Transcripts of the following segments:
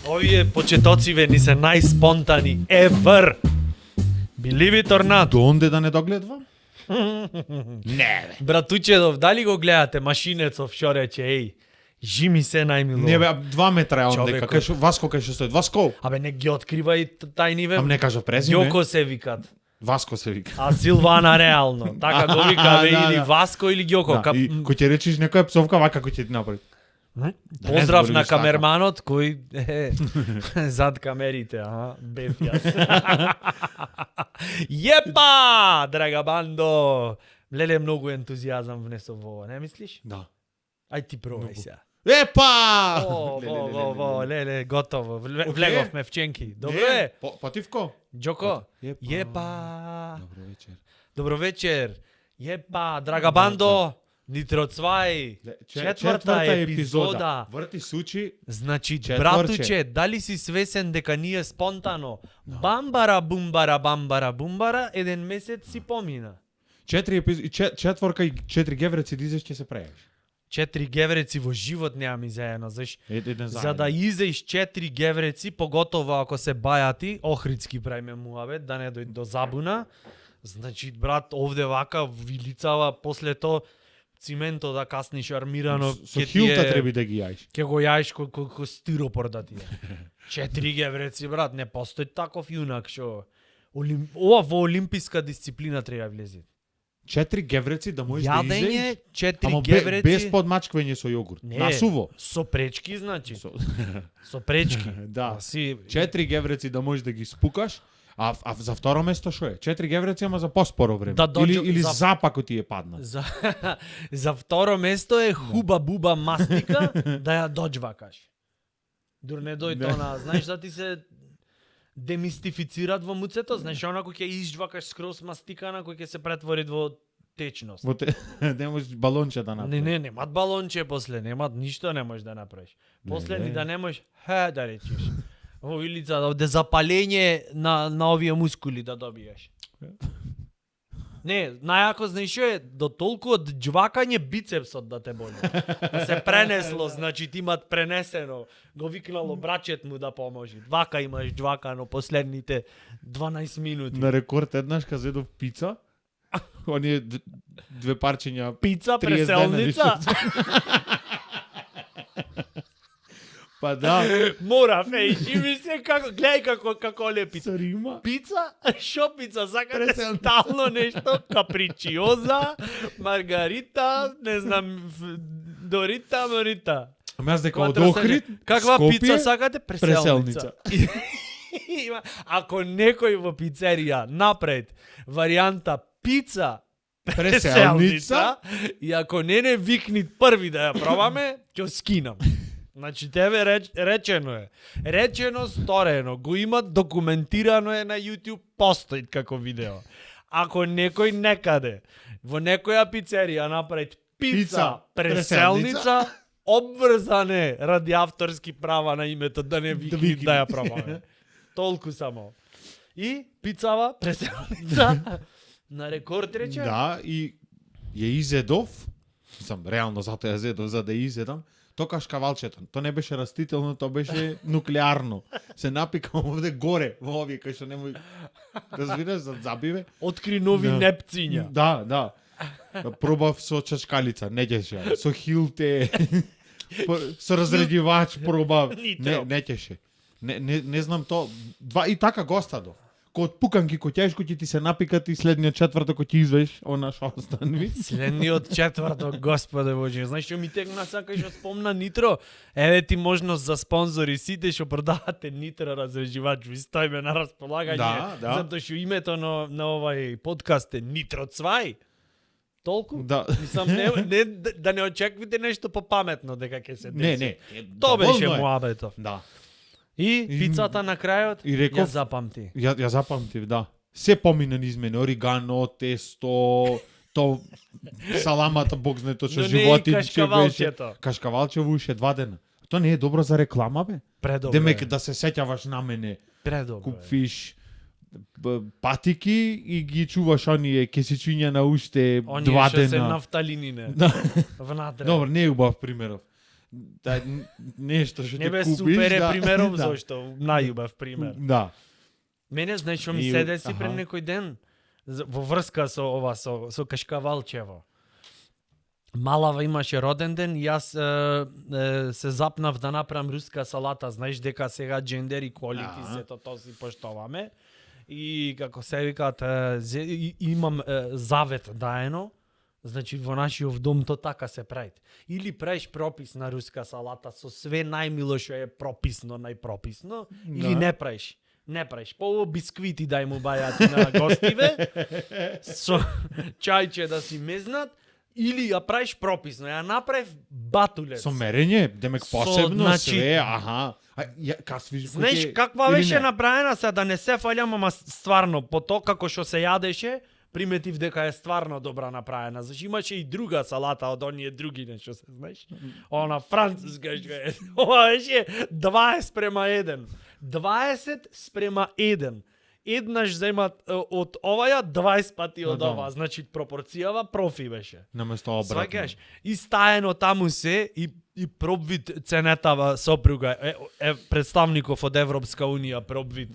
Овие почетоциве ни се најспонтани ever. Believe it or not. До онде да не догледвам? Не, бе. Братучедов, дали го гледате машинецов што рече, еј, жими се најмило. Не бе, 2 метра е онде, Човекот. кај Васко кај што стои. Васко! Абе, не ги открива и тајни ве. Ам не кажа презиме. Јоко се викат. Васко се вика. А Силвана реално. Така го вика, бе, Да, или да. Васко или Ѓоко. Да, и кој ќе речеш некоја псовка, вака кој ќе ти направи. Поздрав не на зборуваш така. камерманот кој е зад камерите, бев јас. Јепа, драга бандо. Леле, многу ентузијазам внесов во ова, не мислиш? Да. Ај ти пробај Многу. сега. Епа! Леле, готово. Влеговме в ченки. Добро е? Потивко? Џоко? Епа. Јепа. Добро вечер. Добро вечер. Јепа, драга бандо. Нитро Цвај. Четврта епизода. Врти сучи. Значи, Четворче. братуче, дали си свесен дека ние спонтано бамбара бумбара, еден месец си помина. 4 и 4 гевреци дизеш ќе се прееш. 4 гевреци во живот немаме заедно, знаеш. Еден За да изеш 4 гевреци, поготово ако се бајати, охридски праиме муабет, да не дојде до забуна. Значи, брат, овде вака вилицава после тоа циментот да касниш армирано, Со ќе ти хилта е- треба да ги јаиш. Ќе го јаеш ко стиропор да ти е. 4 гевреци, брат, не постои таков јунак што ова во олимписка дисциплина треба влезе. 4 гевреци да можеш да изеш. Јадење 4 Ама гевреци. без подмачквање со јогурт. Не, На суво. Со пречки, значи. Со- Со пречки. Да. Си 4 гевреци да можеш да ги спукаш, а за второ место што е? 4 гевреци ама за поспоро време. Да доđu- или за- запако ти е падна. за за второ место е хуба буба мастика да ја доđвакаш. Дур не дојде Да. она, знаеш да ти се демистифицират во муцето, знаеш она кој ќе изжвакаш скроз мастикана, кој ќе се претвори во течност. Во те, не можеш балонче да направиш. Не, немат балонче после, немат ништо не можеш да направиш. После Не. ни да не можеш да речеш. Во илица овде запалење на овие мускули да добиеш. Не, најако знаеш што е, до толку од џвакање бицепсот да те боли. Да се пренесло, значи ти имат пренесено. Го викнало брачет му да поможи. Вака имаш џвакано последните 12 минути. На рекорд еднаш кога зедов пица, оние две парчиња Пица, 30 дена преселница. Па да, Мора, фејши ми се како, гледај како лепица. со Рима. Пица? Шо пица? Сакате Преселница. стално нешто? Капричиоза, маргарита, не знам, Дорита, Морита. Ама јас дека од Квадросење. Охрид, Каква Скопје, пица сакате? Преселница. преселница. Ако некој во пицерија напред варијанта пица, преселница, преселница, и ако не викни први да ја пробаме, ќе скинам. Значи тебе речено е. Речено, сторено. Го имат, документирано е на YouTube, постои како видео. Ако некој некаде во некоја пицерија напред пица, Пица, преселница, обврзане ради авторски права на името да не викни викни. да ја пробаме. Толку само. И пицава, преселница, на рекорд рече? Да, и ја изедов, сам реално затоа ја зедов за да ја изедам, то кашкавалчето. То не беше растително, то беше нуклеарно. Се напикам овде горе, во овие кај што немој разбираш за забиве. Откри нови Да. непциња. Да, да. Пробав со чачкалица, не ќеше. Со хилте, со разредивач пробав. Нитро. Не ќеше. Не знам то. И така го остадов. Ко од пуканки ко тешко ќе ти се напикат и следниот четврток ќе извеш она што останви. Следниот четврток, господе Боже. Знаеш што ми текна сака што спомна Нитро? Еве ти можност за спонзори сите што продавате Нитро разреживач, ви стоиме на располагање. Да, да. Затоа што името на овај подкаст е Нитро Цвај. Толку? Да. Мислам, не да не очекувате нешто попаметно дека ќе се деси. Не. Тоа беше доволно е. муабетов. Да. И пицата на крајот И реков- ја запамти. Ја запамтив, да. Се помина низ мене, оригано, тесто, то саламата богзнето што Но не и животин кашкавалчето. Кашкавалче во уште 2 дена. То не е добро за реклама, бе? Предобро. Демек е. да се сеќаваш на мене, Предобро. е. купиш патики и ги чуваш оние кесичиња на уште Оние 2 што се дена. нафталинине. Да. Внатре. Добро, не е убав примеров. да нешто што Не ќе бе купиш, супер е да, примером да. зашто најубав пример. Да. Мене знаеш што ми И- се деси аха. пред некој ден во врска со ова со кашкавалчево. Малава имаше роден ден и јас се запнав да направам руска салата, знаеш дека сега джендер и quality Аха. сето тоа си поштоваме. И како се викаат имам завет даено. Значи во нашиот дом то така се прави. Или правиш пропис на руска салата со све најмило што е прописно, најпрописно, или Да. не правиш. Не правиш. По бисквити дај му бајати на гостиве, со чајче да си мезнат, или ја правиш прописно. Ја направив батулец. Со мерење, демек Со, посебно значи- све, аха. Касвиш Знаеш каква беше направена, се да не се фалјам, ама стварно, по тоа како што се јадеше, приметив дека е стварно добра направена. Значи имаше и друга салата од оние други нешто се знаеш. Она француска што е. Ова беше 20:1. 20:1. Еднаш земат од оваја 20 пати од Да. ова, значи пропорцијава профи беше. Наместо обратно. Сваќаш? И стаено таму се и пробвид ценетава сопруга е представников од Европска унија пробвид.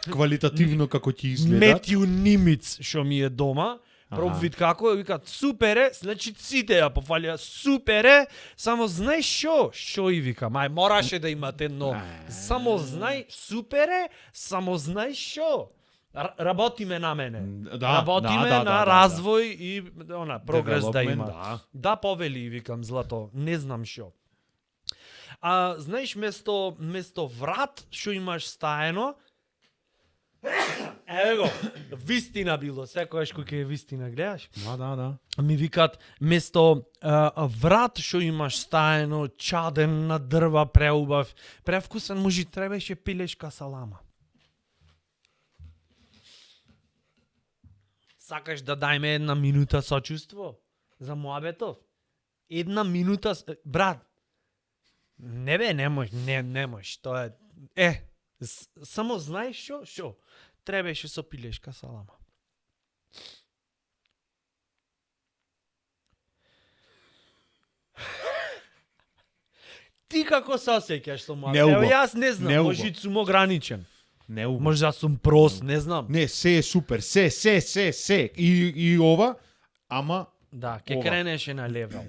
Квалитативно како ќе изгледа. Метју Нимиц што ми е дома. Пробвид како, викаат супер е, значи сите ја пофалија супер е, само знаеш што и викам, ај мораше да имате едно, само знај супер е, само знаеш што. Работиме на мене. Работиме на развој и прогрес да има. Да. Да повели, викам злато, не знам што. А знаеш место врат што имаш стаено, еве го, вистина било, секојаш кој ќе е вистина, гледаш? Да. Ми викат, место врат што имаш стаено, чаден на дрва, преубав, превкусен, може требаше пилешка салама. Сакаш да дајме една минута сочувство за муабетов? Една минута, брат. Не бе, не можеш, тоа е. Само знаеш што? Требаше со пилешка салама. Ти како се осеќаш со муабет? Неубав. Ево јас не знам, Неубав. може сум ограничен. Не убаво. Може да сум прост, не знам. Не, се е супер, се. И ова, ама Да, ке Ова. кренеше на левел.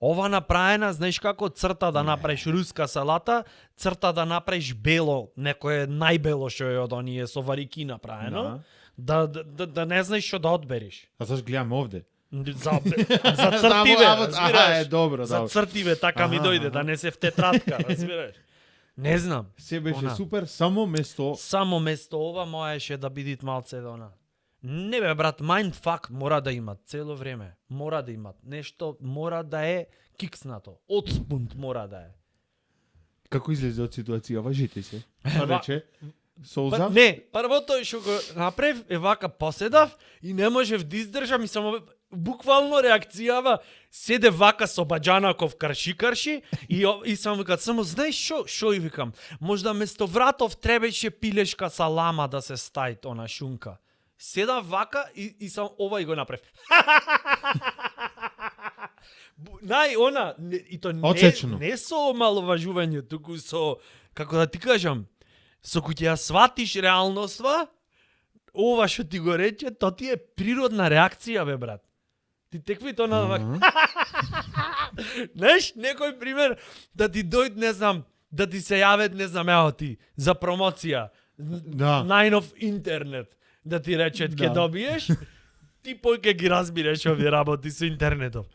Ова направена, знаеш како црта да направиш руска салата, црта да направиш бело, некое најбело што е од оние со варики направено, да не знаеш што да одбереш. а заш гледаме овде. За цртиве, Аха, разбираш? е добро, За добро. цртиве така ми Аха, дојде, аха. да не се в тетрадка, разбираш? Не знам. Се беше Она. супер, само место Само место ова моеше да бидит малце дона. Не бе, брат, mindfuck мора да имат цело време. Мора да имат. Нешто мора да е кикснато. Отспунт мора да е. како излезе од ситуацијава, жити се. Ва- Рече, солза. Не, првото што го направив е вака поседав и не можев да издржам и само буквално реакцијава седе вака со баџанаков карши и само викат само знаеш што и викам можда место вратов требаше пилешка салама да се стаи она шунка. Седа вака и сам овај го направив. И то Отсечно. не со маловажување, туку со, како да ти кажам, со кој ќе ја сватиш реалноста, ова што ти го рече, то ти е природна реакција, бе, брат. Ти текви то на... Знаеш, некој пример, да ти дојд, не знам, да ти се јавет, не знам, ео ти, за промоција, Да. најнов интернет, да ти речет, ќе Да. добиеш, ти пој ќе ги разбираш овие работи со интернетов.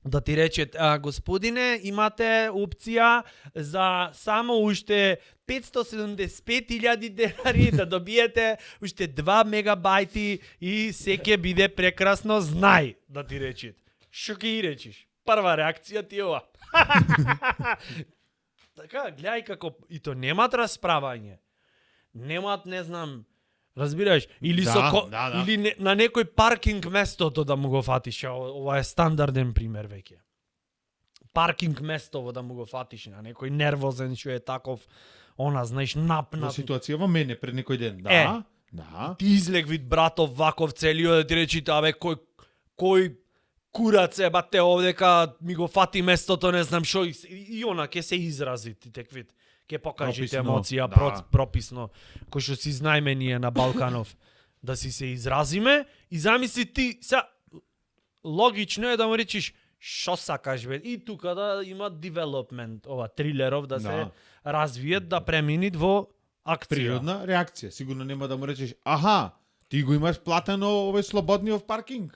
Да ти речет, господине, имате опција за само уште 575.000 денари да добиете уште 2 мегабајти и се ќе биде прекрасно, знај, да ти речет. Што ќе и речиш? Прва реакција ти е ова. Така, гледај како, и то немат расправање. Немат, не знам, разбираш, или Да. или на некој паркинг местото да му го фатиш, ова е стандарден пример веќе. Паркинг местово да му го фатиш на некој нервозен што е таков, она знаеш За напнат. ситуацијава мене пред некој ден. Да. Е. Да. Ти излег вид братов ваков целиот да ти речите, абе кој кураце, бате, овдека ми го фати местото, не знам шо, и она ќе се изрази, ти теквит. Ќе покажите Прописно, емоција, да. прописно, кој што си знаеме ние на Балканов, да си се изразиме, и замисли ти, логично е да му речиш, шо сакаш бе, и тука да има девелопмент, ова, трилеров, да се развиет, да преминит во акција. Природна реакција. Сигурно нема да му речеш, аха, ти го имаш платено овој слободниот паркинг.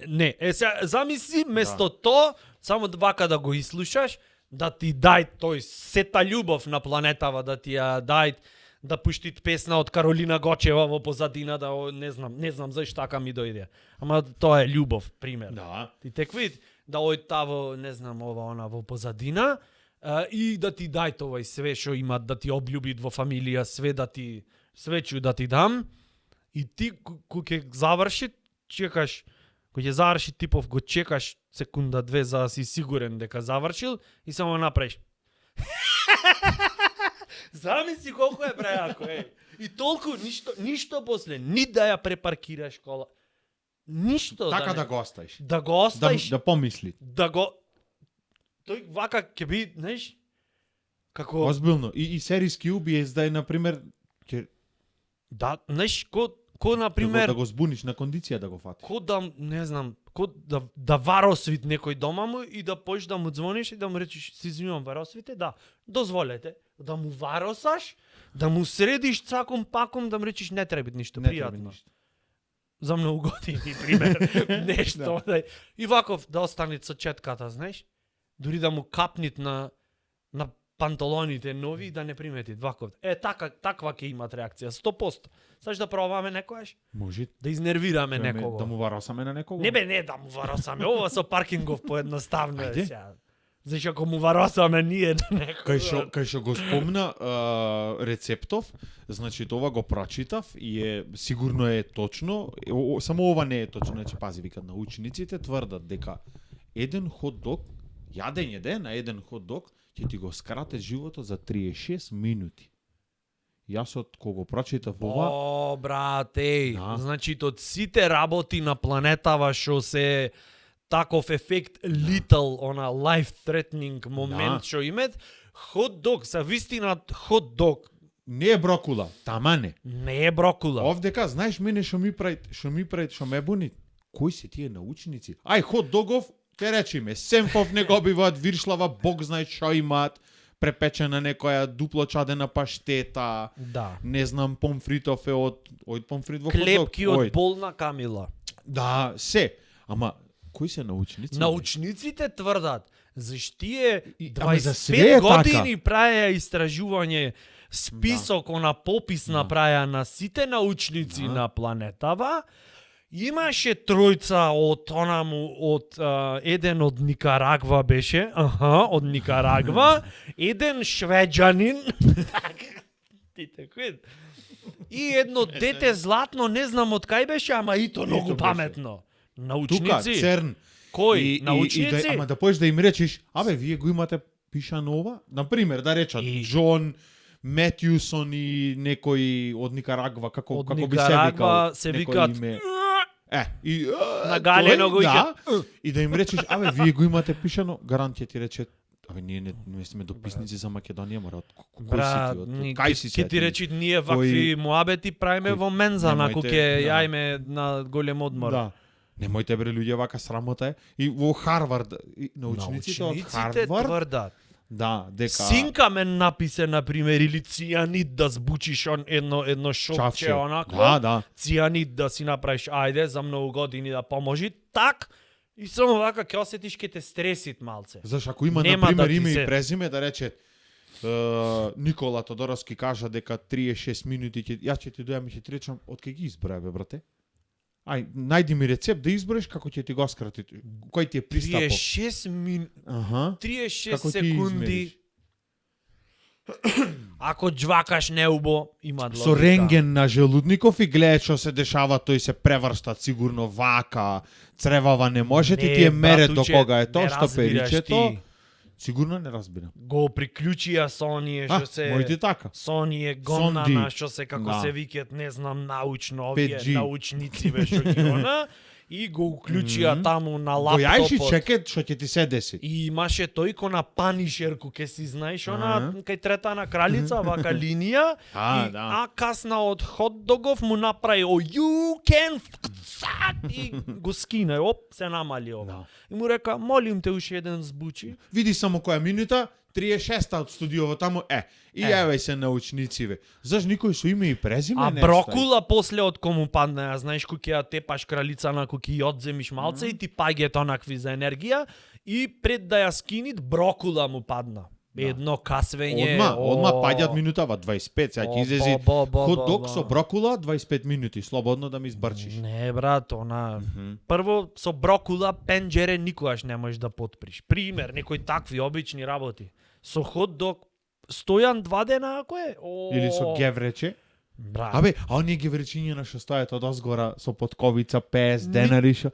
Не, замисли место то, само вака да го изслушаш, да ти дај тој сета љубов на планетава, да ти ја дај, да пуштит песна од Каролина Гочева во позадина, да не знам зашто така ми дојде. Ама тоа е љубов, пример. Да. Ти теквит да ојтаво, не знам, ова она во позадина, и да ти дај тоа све што има, да ти обљубит во фамилија, све ќе да ти дам. И ти кога ќе заврши, чекаш, кога ќе заврши типов, го чекаш секунда, две за да си сигурен дека завршил и само направиш. Замисли колку е преако, И толку ништо после, ни да ја препаркираш кола. Ништо Така да го оставиш. Да го оставиш. Да помисли. Тој вака ќе би, знаеш, како Озбилно. И серијски убиец да е, например, да, знаеш, ко например да го збуниш на кондиција да го фатиш. ко да, не знам, ко да варосвит некој дома му и да поиш да му звониш и да му речеш, си извинувам, варосвите, да, дозволете, да му варосаш, да му средиш цаком паком, да му речеш не треба ништо, пријатно. За многу години, пример, нешто. И ваков да остане со четката, знаеш, дури да му капнит на панталоните нови и да не примети ваков. Таква ќе имат реакција, 100%. Саш да пробаме некојаш? Може. Да изнервираме некого. Да му варосаме на некого? Не да му варосаме, ова со паркингов поедноставно е Ајде. сега. Зашто ако му варосаме ние на некого. Кај што го спомна рецептов, значи тоа го прочитав и сигурно е точно, само ова не е точно, значи пази, викат научниците тврдат дека еден хот-дог, јадење на еден хот-дог ќе ти го скрате животот за 36 минути. Јас од кога го прочитав ова, О, брате, Да. значи од сите работи на планетава што се таков ефект little, она life threatening момент што имат, хот-дог, за вистина хот-дог не е брокула, тама не. не е брокула. Овдека, знаеш мене што ме буни? Кои се тие научници? Ај, хот-догов, те речиме, семфов не го биваат, виршлава, бог знае што имаат, препечена некоја дупло чадена паштета, Да. не знам, помфритов е од помфрит во хот-дог. Клепки од болна камила. Да, се. Ама, кои се научници? Научниците тврдат, зашто тие ама за све е 25 години така. праја истражување, список на попис направија на сите научници на планетава. Имаше тројца од еден од Никарагва беше, од Никарагва, еден швеđанин, ти такви, и едно дете златно, не знам од кај беше, ама и то многу беше. паметно. Тука, Научници? Церн. Кој? Научници? Ама да поеш да им речеш, вие го имате пишано ова? Например, да речат Џон Метјусон и некој од Никарагва, како Од би Никарагва се се викал викаат, некој име. И Нагалено го да, и да им речеш, вие го имате пишано, гарант ќе ти рече, ние не сме дописници за Македонија, мора од брат, кај си ќе ти речи ние вакви муабети правиме во менза, на кој ќе јајме на голем одмор. Да. Немојте бре луѓе, вака срамота е. И во Харвард, научниците од Харвард, тврдат. да, дека Синкамен написе, например, или цијанид да збучиш едно шопче, чавче. онако. Да. Цијанид да си направиш, ајде, за многу години да поможи, так, и само вака ќе осетиш ке те стресит малце. Зашто ако има, Нема например, да ти име се- и презиме, да рече Никола Тодоровски кажа дека 36 минути јас ќе ти дојам и ќе ти речам од кај ги изброја, бе, брате. Ај, најди ми рецепт да изброиш како ќе ти го скрати. Кој ти е пристапов? 36 Аха. 36 Како ти секунди. измериш? Ако џвакаш неубо, има логика. Со рентген на желудников и гледа што се дешава, тој се преврштат сигурно вака, цревава не може, ти е мере до братуче, кога е тоа не што разбираш перичето. ти. Сигурно не разбирам. Го приклучија со оние што се мојти така. со оние гонна Сонди. на што се како Да. се викат, не знам, научно, овие 5G. научници ве што ги она. И го уклучија таму на Го јаеш и лаптопот. чекај што ќе ти се деси. И имаше тој ко на панишерку, ке си знаеш, она кај трета на кралица, вака линија, и да. касна од хот-догов му направи, you can и го скина, оп, се намали ова. Да. И му река, молим те уште еден збучи. Види само која минута, 36-та од студиово таму, и евај се научнициве. Заш никој со име и презиме А не брокула после од кому падна, знаеш кој ја тепаш кралица на кој ја одземиш малце и ти паѓаат онакви за енергија и пред да ја скинит брокула му падна. Едно касвење. Одма паѓаат минутава 25, сега ќе излези хот-дог со брокула 25 минути, слободно да ми избрчиш. Не, брат, она... Прво, со брокула пенџере никогаш не можеш да потприш. Пример, некои такви обични работи. Со хот-дог стојан 2 дена, ако е? Или со геврече. Брат. Абе, а оние гевречиња што стојат од озгора со подковица 50 денари шо?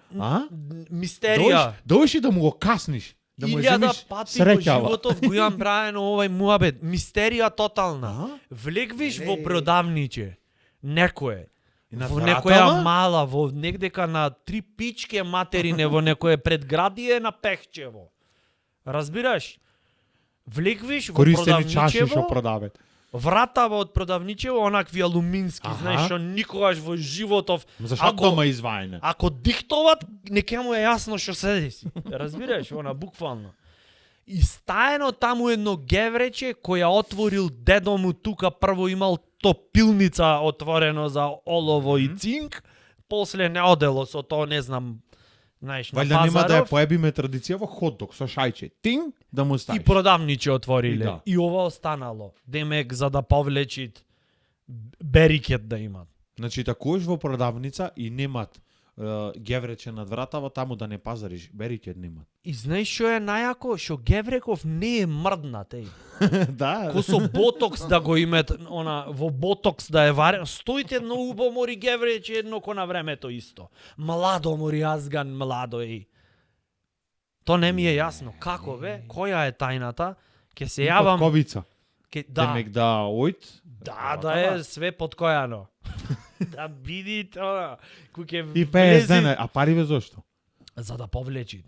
Мистерија. Дојши да му го касниш. Да му Илјада земиш пати во среќава. животов го имам правено овај муабет. Мистерија тотална. Влегвиш во продавниче. Некое. На Во вратава? некоја мала, во негдека на 3 пичке материне, во некое предградие на Пехчево. Разбираш? Влегвиш во Користени чаши што продавничево, продават. вратава од продавничево, онакви алумински, Аха. знаеш, што никогаш во животов, Зашто дома извајне? ако диктоват, нека му е јасно што се деси. Разбираш, она буквално. И стаено таму едно геврече која отворил дедо му тука, прво имал топилница отворено за олово и цинк, после не одело со тоа, не знам, знаеш, на Валјда нема да ја пазаров. поебиме традиција во хот-дог со шајче. Тинг да му И ставиш. продавниче отвориле. Да. И ова останало. Демек за да повлечит берикет да имат. Значи такош во продавница и немат геврече над вратава, таму да не пазариш, берикет немат. И знаеш што е најако? Што Гевреков не е мрднат, еј. Да. Ко со ботокс да го имат, она, во ботокс да е варен. Стоите едно убомори Геврече, едно ко на времето исто. Младо мори азган, младо, еј. То не ми е јасно. Како бе? Која е тајната? Ке се јавам... Подковица. Да, Демек да ојт. да е све подкојано. Да видите, она, кој ќе И 50 дена, а париве зошто? За да повлечи.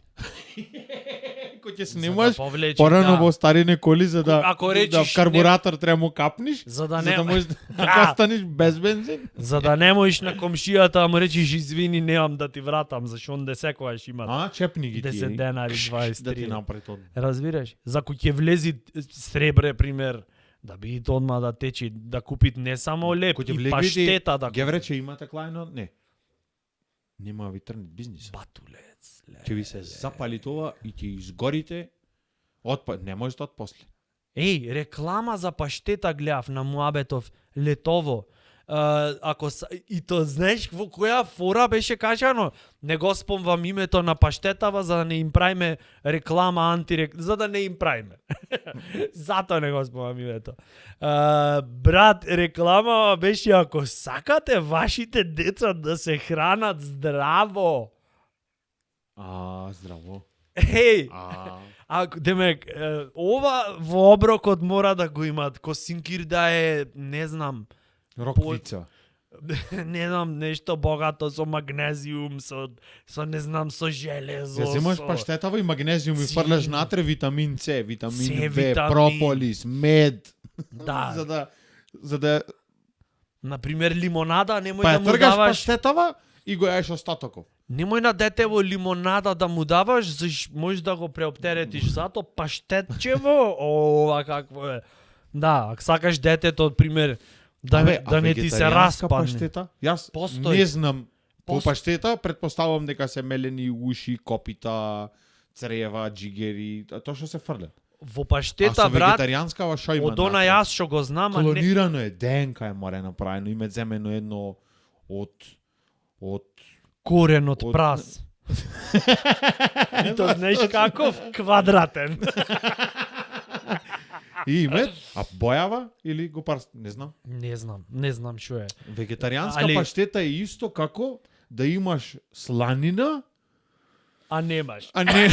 Кој ќе За да снимаш повлечи, порано да. во старине коли за да Ако речиш да в карбуратор треба му капниш, За да за не... да можеш да останеш без бензин. За да не можеш на комшијата да му речиш извини, немам да ти вратам, зашто онде секогаш има Чепни ги 10 тие. денари, Кш, 20, да ти 30. направи тоа. Разбираш? За кој ќе влези сребре, пример, да бидите одма да течи, да купит не само леп, Кој ќе и влегви паштета да купит. Геврече имате клајно? Не. Нема ви трнет бизнис. Батулец, ле. Ќе ви се запали тоа и ќе изгорите. Не може да после. Еј, реклама за паштета гледав на Муабетов летово. Ако и то знаеш во која фора беше кажано, не го спомнам името на паштетава за да не им правиме реклама за да не им правиме. Затоа не го спомнам името. Брат, реклама беше ако сакате вашите деца да се хранат здраво. Здраво. Еј, ако демек ова во оброкот мора да го имат, косинкир да е, не знам, Роквица. не знам, нешто богато со магнезиум, со не знам, со железо. Ја земаш паштетава и магнезиум и цинк. фрлаш натре витамин С, витамин С, В, витамин. прополис, мед. Да. За да Например, лимонада, немој па да ја му тргаш даваш. паштетава и го јаеш остатоков. Немој на детево лимонада да му даваш, заш можеш да го преоптеретиш зато паштетчево. Ова какво е. Да, ако сакаш детето, пример, да не ти се вегетаријанска распадне. паштета? Јас Постои. не знам. По Постои. паштета претпоставувам дека се мелени уши, копита, црева, джигери, тоа што се фрлат. Во А паштета, со брат, вегетаријанскава шо има? од она натре? јас што го знам, а не... Клонирано е, ДНК е море направено, име земено едно од Корен од Од- прас. И то знаеш каков? Квадратен. и име, а бојава или го парс, не знам. Не знам што е. Вегетаријанска Али- паштета е исто како да имаш сланина, А немаш. а не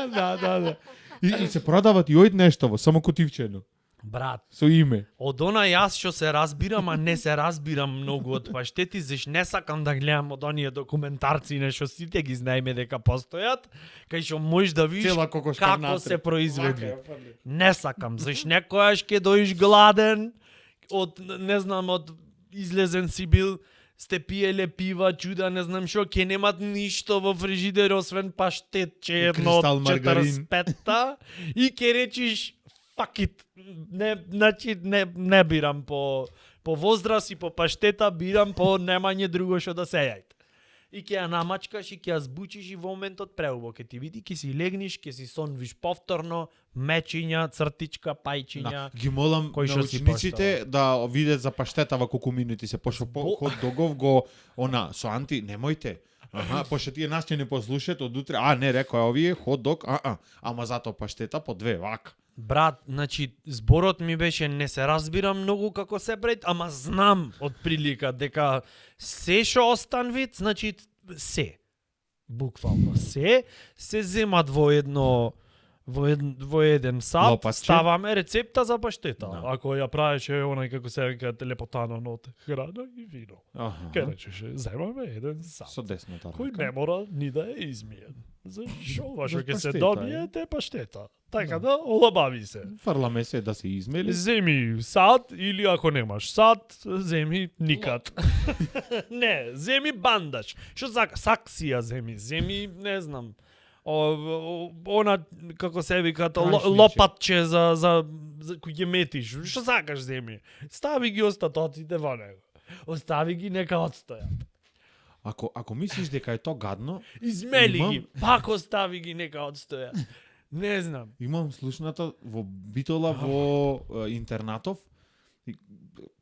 да. И се продават и оид нештово, само котивчено. Брат, Со име. од она јас што се разбирам, а не се разбирам многу од паштети, заш не сакам да гледам од оние документарци што сите ги знаеме дека постојат, кај што можеш да видиш Цела кокошка како внатре. се произведува. Вака ја фрли. Не сакам, заш некојаш ќе доиш гладен, од, не знам, од излезен си бил, сте пиеле пива, чуда, не знам што, ќе немат ништо во фрижидер освен паштетче едно кристал од маргарин. 45-та и ќе речиш fuck it. Не, значи не бирам по возраст и по паштета, бирам по немање друго што да се јајте. И ќе ја намачкаш и ќе ја збучиш и во моментот преубо ќе ти види, ќе си легниш, ќе си сонвиш повторно, мечиња, цртичка, пајчиња. Ги молам Кој на што си учениците да видат за паштета во колку минути се пошто по ход догов го она со анти немојте. Аха, пошто тие нас ќе не послушаат од утре. А не, рекоа овие хот дог, ама затоа паштета по 2 вака. Брат, значи зборот ми беше не се разбирам многу како се пред, ама знам од прилика дека се што останвит, значи се. Буквално се земат во едно во еден сад, Лопатче. ставаме рецепта за паштета. Да. Ако ја правеше онај како се вика телепотано од храна и вино. Аха. Ке речеше, земаме еден сад. Со десната рака. Кој не мора ни да е измиен. Зашо ова што За ќе се паштета, добие, те паштета. Така да, олабави се. Фрламе се да се измели. Земи сад или ако немаш сад, земи никад. Не, земи бандаж. Што саксија земи, не знам. Она како се вика Крајшниче. лопатче за кој ќе метиш. Што сакаш земи? Стави ги остатоците во него. Остави ги нека одстојат. Ако мислиш дека е то гадно, Измели Имам- ги, пак остави ги нека одстојат. Не знам. имам слушната во Битола во интернатов. И,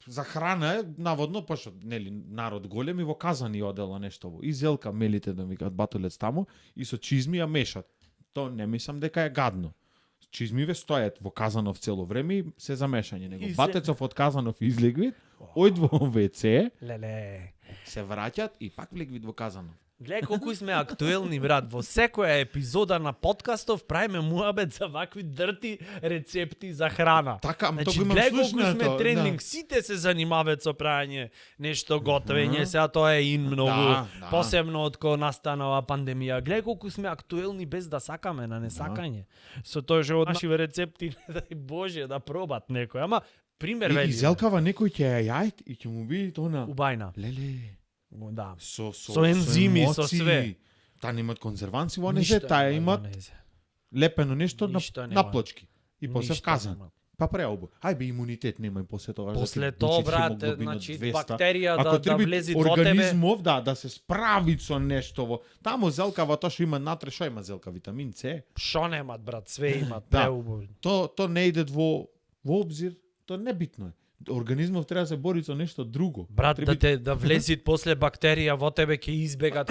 за храна е наводно пошто нели народ голем и во казани одела нешто во. И зелка мелите да викаат батулец таму и со чизми ја мешат. То не мислам дека е гадно. Чизмиве стојат во казанов цело време и се замешање него. И се- Батецов од казанов излегви, ојд во ВЦ, Леле. се враќат и пак влегви во казанов. Гледај колку сме актуелни, брат. Во секоја епизода на подкастов правиме муабет за вакви дрти рецепти за храна. Така, ама Значи, тоа го имам гледај колку сме слушнато, трендинг. да. Сите се занимаваат со правење нешто готвење, сега тоа е ин многу. Да, да. Посебно од кога настана оваа пандемија. Гледај колку сме актуелни без да сакаме на несакање. Со тоа што од нашиве рецепти, не дај Боже, да пробат некој. Ама, пример И вели. зелкава некој ќе ја јајт и ќе му биде тоа на Убајна. леле. Да. Со ензими, со емоции. све. Таа немаат конзерванци во Ништо незе, таа нема имат во незе. лепено нешто Ништо на нема. плочки. И после Ништо вказан. нема. Па преобу. Ајбе имунитет нема и после тоа. После тоа, брат, значи бактерија Ако да треба влези во тебе. организмов да се справи со нешто во. Таму зелкава тоа што има натре, што има зелка витамин С. Шо немат, брат, све имат, Да. преубаво. То не иде во обзир, то небитно е. Организмов треба да се бори со нешто друго. Брат, Треба да влезит после бактерија во тебе ќе избегат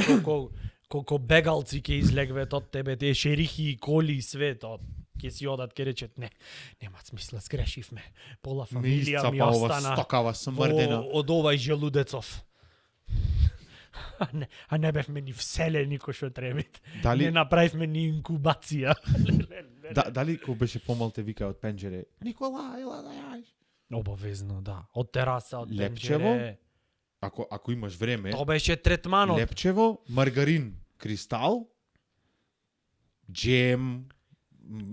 колку бегалци ќе излегвет од тебе, тие шерихи и коли и све тоа. Ќе си одат, ќе речет, не, нема смисла, сгрешивме. Пола не фамилија ми исцапа ова остана стокава смрдена. од овај желудецов. А не бевме ни вселени кој што требит. Дали- Не направивме ни инкубација. Дали кој беше помал те вика од пенџере? Никола, ела да јаеш. Обавезно, да. Од тераса, од Лепчево? пенџере. Ако имаш време, Тоа беше третманот. лепчево, маргарин, кристал, джем,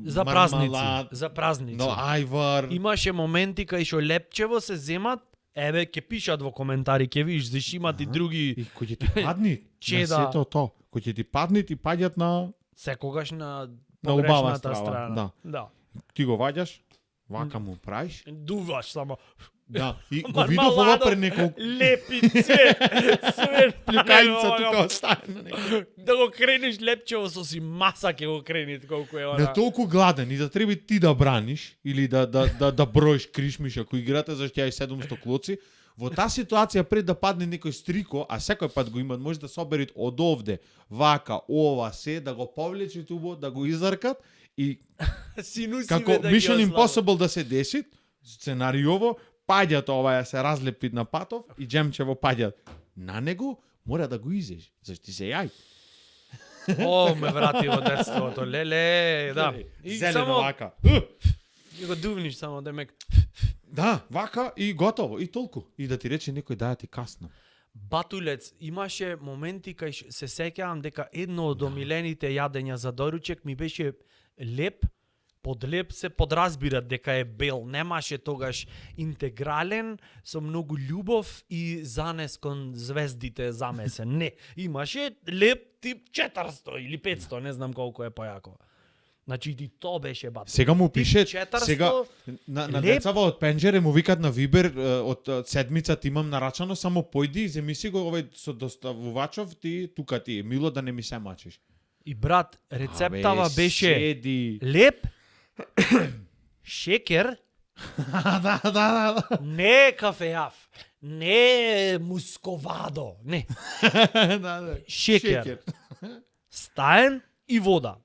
За празници, мармалад, за празници. но ајвар. Имаше моменти кај што лепчево се земат, еве ќе пишат во коментари, ќе видиш, зашто имат и други И кој ќе ти падни, Чеда. на сето то. Кој ќе ти падни, ти паѓат на... секогаш на На убава погрешната страна, страна. Да. Ти го ваѓаш, вака му правиш. Дуваш само. Да, и го видов ова Мармаладо, пред неколку... лепице, све Плюкајца најво, тука остане на некој. да го крениш лепчево со си маса ќе го кренит колку е Не она. толку гладен и да треба ти да браниш или да броиш кришмиш ако играте зашто ја 700 клоци. Во таа ситуација пред да падне некој стрико, а секој пат го имат, може да соберат од овде, вака, ова, се, да го повлечат убаво, да го изаркат и Синусиве како да ги Mission ослабат. Impossible да се деси, сценариово, паѓат ова, се разлепит на патов и джемчево паѓат на него, мора да го изеш, зашто ти се јај. О, ме врати во детството, леле, да. И Зелено само вака. И го дувниш само да мек. Да, вака и готово, и толку. И да ти рече некој да ти касно. Батулец, имаше моменти кај се сеќавам дека едно од омилените јадења за доручек ми беше леп. Под леп се подразбира дека е бел, немаше тогаш интегрален со многу љубов и занес кон звездите замесен. Не, имаше леп тип 400 или 500, не знам колку е појако. Значи и то беше батул. Сега му пише, 400 сега на леп. децава од пенџере му викат на Вибер од седмицата имам нарачано, само појди и земи си го овој со доставувачов ти тука ти е мило да не ми се мачиш. И брат, рецептава беше седи. леп, шекер, да. не кафеав, не мусковадо, не, да. шекер, стаен и вода.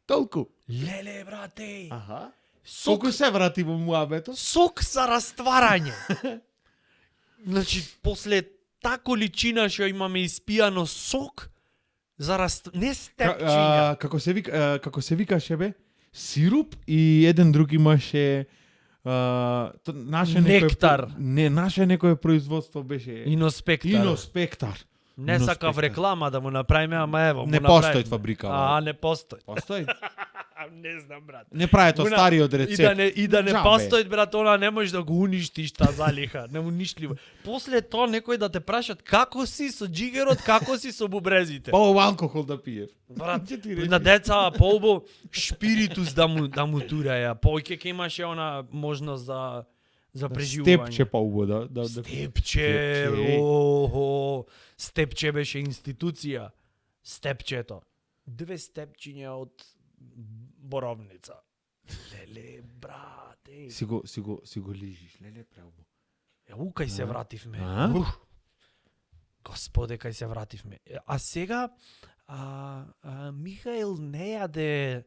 Толку. Леле, брате, Аха. сок, Колку се врати во муабето? сок за растварање. Значи, после та количина што имаме испијано сок, за не степчиња. Како се викаше бе? Сируп и еден друг имаше наше Нектар. Наше некое производство беше Иноспектар. Иноспектар. Не сакав реклама да му направиме, ама ево, Не му постои направивме. фабрика. Не постои. Постои? Не знам, брат. Не прави тоа стариот И рецепт. да не Џабе. постои, брат, она не можеш да го уништиш та залиха, неуништливо. После тоа некој да те прашат како си со джигерот, како си со бубрезите. Па алкохол да пиеш. Брат, Ќе ти речам. на деца полбо шпиритус да му тураја. Повеќе ќе имаше она можност за преживување. Степче па убо да. Степче, Степче. охо, Степче беше институција. Степчето. 2 степчиња од Боровница. Леле, брат, еј. Си го лижиш, леле преубо. Кај се вративме. А? Господе, кај се вративме. А сега, Михаил не јаде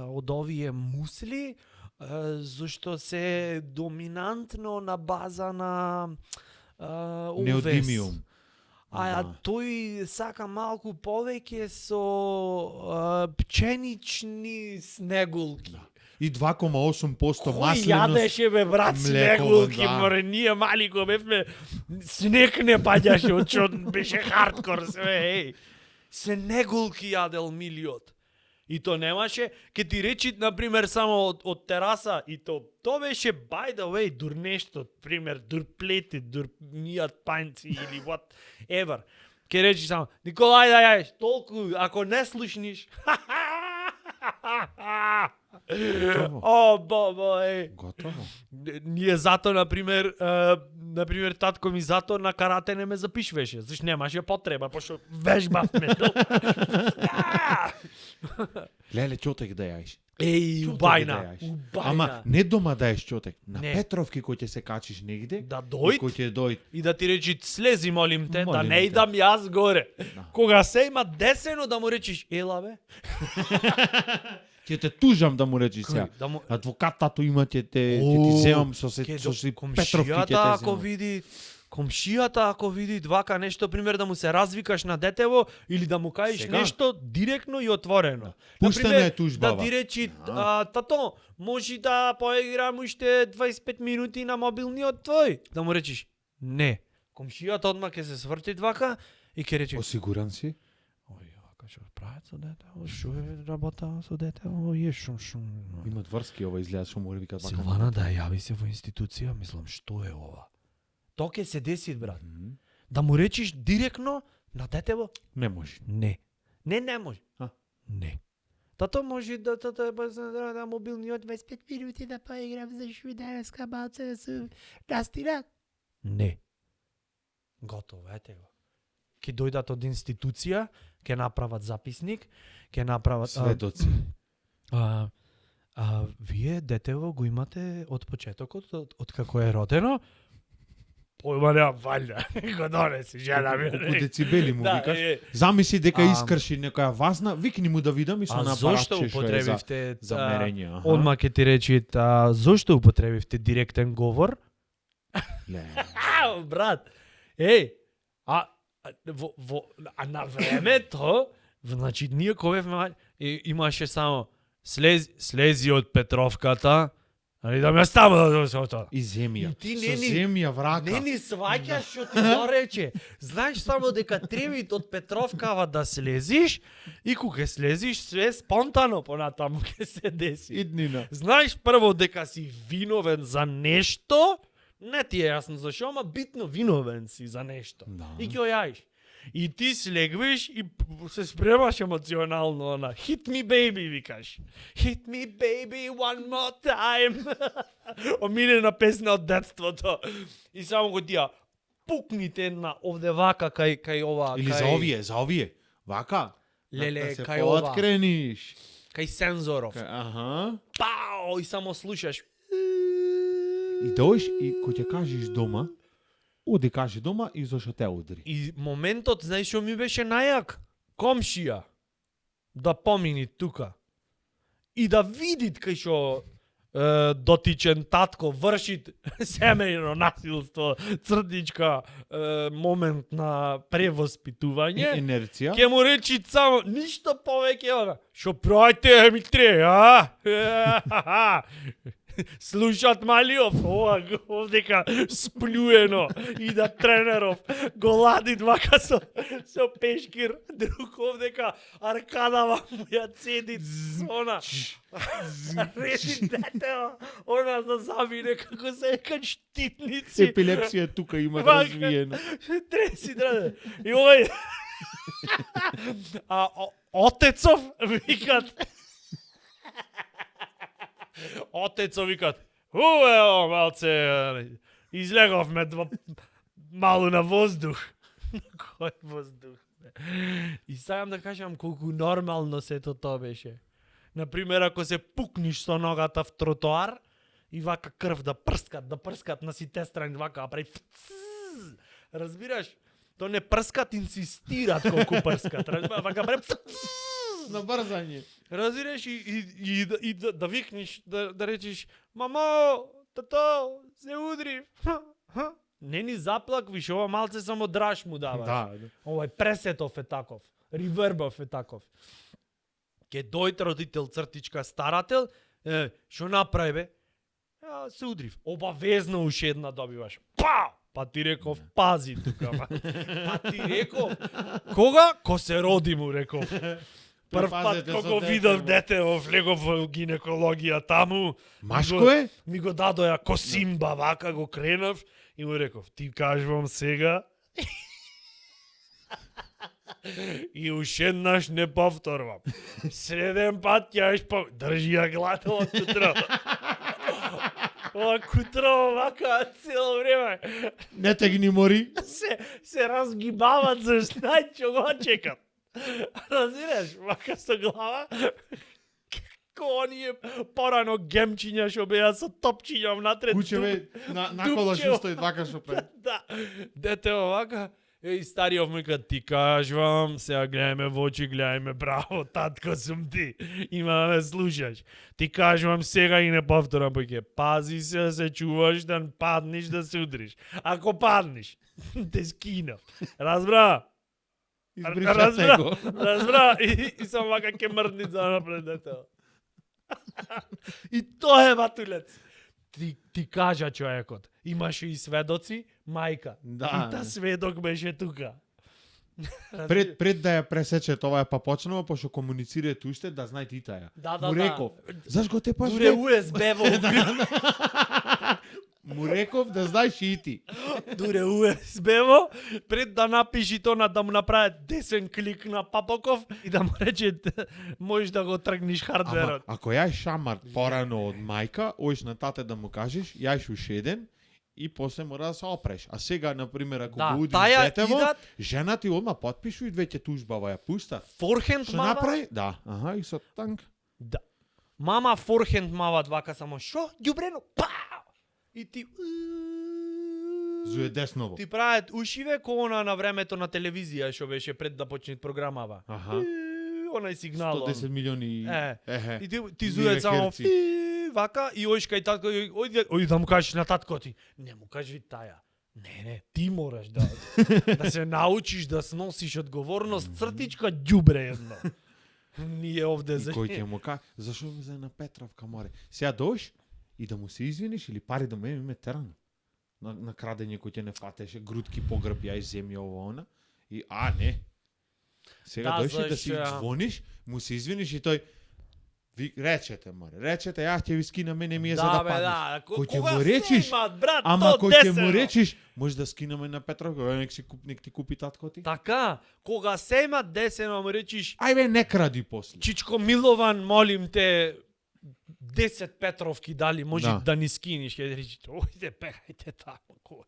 од овие мусли, зашто се доминантно на база на овес. Неодимиум. А Да. тој сака малку повеќе со пченични снегулки. И 2,8% Кој масленост. јадеше бе брат млеко, снегулки, да. море, ние мали го бевме, снег не паѓаше, од беше хардкор све, еј. Снегулки јадел милиот. И то немаше, ке ти речи, например, само од тераса, и то беше, by the way, дур нешто, пример, дур плети, дур мијат пањци или whatever. Ке речи само, Николај, да јаеш, толку, ако не слушниш, о, бабо, Готово. Ние зато, например, татко ми зато на карате не ме запишваше, заш немаше потреба, пошто вежбавме. Леле, чотек да јаеш. Еј, Чотек убајна, да јаеш. убајна. Ама не дома да јаеш чотек. На Не. Петровки кој ќе се качиш негде. Да и дојд Кој ќе дојд. и да ти речи, слези, молим те, да Молим не те. идам јас горе. Да. Кога се има десено да му речиш, ела бе. Ќе те тужам да му речиш сега. Да му... Адвокат тато има ќе ти О, земам со Ке со си Петровки ќе комшијата те ако земам. види, комшијата ако види двака нешто, пример да му се развикаш на детево или да му кажеш Сега? нешто директно и отворено. Пуштена Например, е тужбава. Да ти речи, тато, може да поиграм уште 25 минути на мобилниот твој? Да му речиш, не. Комшијата одма ќе се сврти двака и ќе рече, Осигуран си? ој, вака што прават со детево, што е работа со детево, е шум. Имат врски ова изгледа што му викат вака. Силвана да јави се во институција, мислам, што е ова? Тоа ќе се деси, брат. Мгм. Да му речиш директно на детево? Не може. Не. Не може. А? Не. Тато може да мобилниот 25 минути да поиграм за швидарска малце да се настират. Не. Готово, ете го. Ке дојдат од институција, ке направат записник, ке направат... Сведоци. Вие детево го имате од почетокот, од како е родено? Појма нема валја, го донеси, жена ми. Колку децибели му Да, викаш. е. Замисли дека А, искрши некоја вазна, викни му да видам и со А на зошто апаратче што е употребивте за мерење. аха. Одма ќе ти речи, зошто употребивте директен говор? Ле. Брат, еј, на времето, значи ние кога бевме имаше само слези од Петровката, али да ме ставам со тоа. И земја. И ти Со не ни- земја врака. Не ни сваќаш што ти го рече. Знаеш само дека треба од Петровкава да слезиш и кога слезиш све спонтано понатаму ќе се деси. Иднина. Знаеш прво дека си виновен за нешто, не ти е јасно зашо, ама битно виновен си за нешто. Да. И ќе го јаиш. И ти слегвиш и се спремаш емоционално, она. Hit me baby, викаш. Hit me baby one more time. Омилена песна од детството. И само го тија, пукните на овде вака кај ова. Или за овие. Вака. Леле, да се кај ова. пооткрениш. Кај сензоров. Аха. Пау! И само слушаш. И дојш и кој ќе кажеш дома, оди кажи дома и зашо те удри. И моментот, знаеш што ми беше најак? Комшија. Да помини тука. И да видит кај што дотичен татко вршит семејно насилство, цртичка момент на превоспитување. Инерција. Ке му речи само ништо повеќе она. Шо прајте ми тре, а? Слушат Малиов, ова овдека сплюено и да тренеров го ладит вака со пешкир, друг овдека аркадава му ја цедит она. Реди детео, она за замине како се ека штитници. Епилепсија тука има Вака. развиено. Треси драде. И овој отецов викат. Отецов викат. Ево, малце, излеговме малу на воздух. Кој воздух? И сакам да кажам колку нормално сето тоа беше. Например, ако се пукниш со ногата в тротоар и вака крв да прскат на сите страни, вака прави фцз. Разбираш? То не прскат, инсистират колку прскат. Разбираш? Вака прави фцз. На брзање. Разбираш и да викнеш, да речеш, мамо, тато, се удри. Не ни заплаквиш, ова малце само драж му даваш. Да. Овој пресетов е таков, ривербов е таков. Ке дојде родител цртичка старател, што направи бе? Ја се удрив. Обавезно уште една добиваш. Па! Па ти реков, пази тука, ма. Па ти реков, кога? Ко се роди му реков. Прв пат Припазете со кога дете, видов ма. дете, влегов во гинекологија таму. Машко е? Ми го дадоја косимба, вака го кренав и му реков, ти кажувам сега. И уште еднаш не повторвам. 7 пат ќе држи ја гладо од кутро. Ова кутро вака цело време. Не те ги ни мори. Се разгибават за знај што го чекат. Разбираш, вака со глава. Ко оние порано гемчиња што беа со топчиња внатре. Кучеве накола дупчево. шусто и вака шо пре. Да, дете овака. И стариот ми ка ти кажувам, сега гледај во очи, гледај ме браво, татко сум ти. Има да ме слушаш. Ти кажувам сега и не повторам поќе. Пази се да се чуваш да не паднеш да се удриш. Ако паднеш, те скинав. Разбра? Избришате го. Разбра. И сам вака ке мрдни за напред детето. И тоа е батулец. Ти кажа човекот. Имаше и сведоци, мајка. Да. И та сведок беше тука. Пред да ја пресече тоа па почнува, пошто комуницираат уште, да знаете и таја. Да, Му реков, заш го те паш Дуре USB во Му реков да знаеш и ти. Дуре USB во, пред да напиши тоа да му направи десен клик на Папоков и да му рече можеш да го тргниш Ама, хардверот. ако јај шамар порано од мајка, оиш на тате да му кажеш, јај уште еден, и после мора да се опреш. А сега, например, ако Да, го удриш таја детево, идат- жена ти одма потпишу и веќе тужбава ја пуста. Форхенд Што мава? направи? Да, аха, и со танк. Да. Мама форхенд мават вака само шо? Ѓубрено. Пау! И ти Зуе десново. Ти прават ушиве ко она на времето на телевизија што беше пред да почне програмава. Аха. Онај сигнал. 110 милиони. Е. И ти Миле зуе само херци. вака и оиш кај татко ој да му кажеш на татко ти. Не му кажи таја. Не, ти мораш да се научиш да сносиш одговорност, цртичка ѓубре едно. Ние овде И за... кој ќе му каже, зашо ме на Петровка море? Сега дош и да му се извиниш или пари да ме терано. На крадење кој ќе не фатеше, грудки погреб, ја и земја ово она. И не. Сега Да, дојши да си зашто- звониш, му се извиниш и тој ви речете, море, речете, ја ќе ви скинам, мене ми е за Да, да бе, паднеш. да. Кој ќе Кога му се речиш, имат, брат, ама то кој ќе десено. му речиш, може да скинаме на Петровка, нек ти купи татко ти. Така, кога се имат десено, му речиш, Ај бе, не кради после. Чичко Милован, молим те, 10 Петровки дали може Да. да ни скиниш, ќе речи, ојде пегајте таму.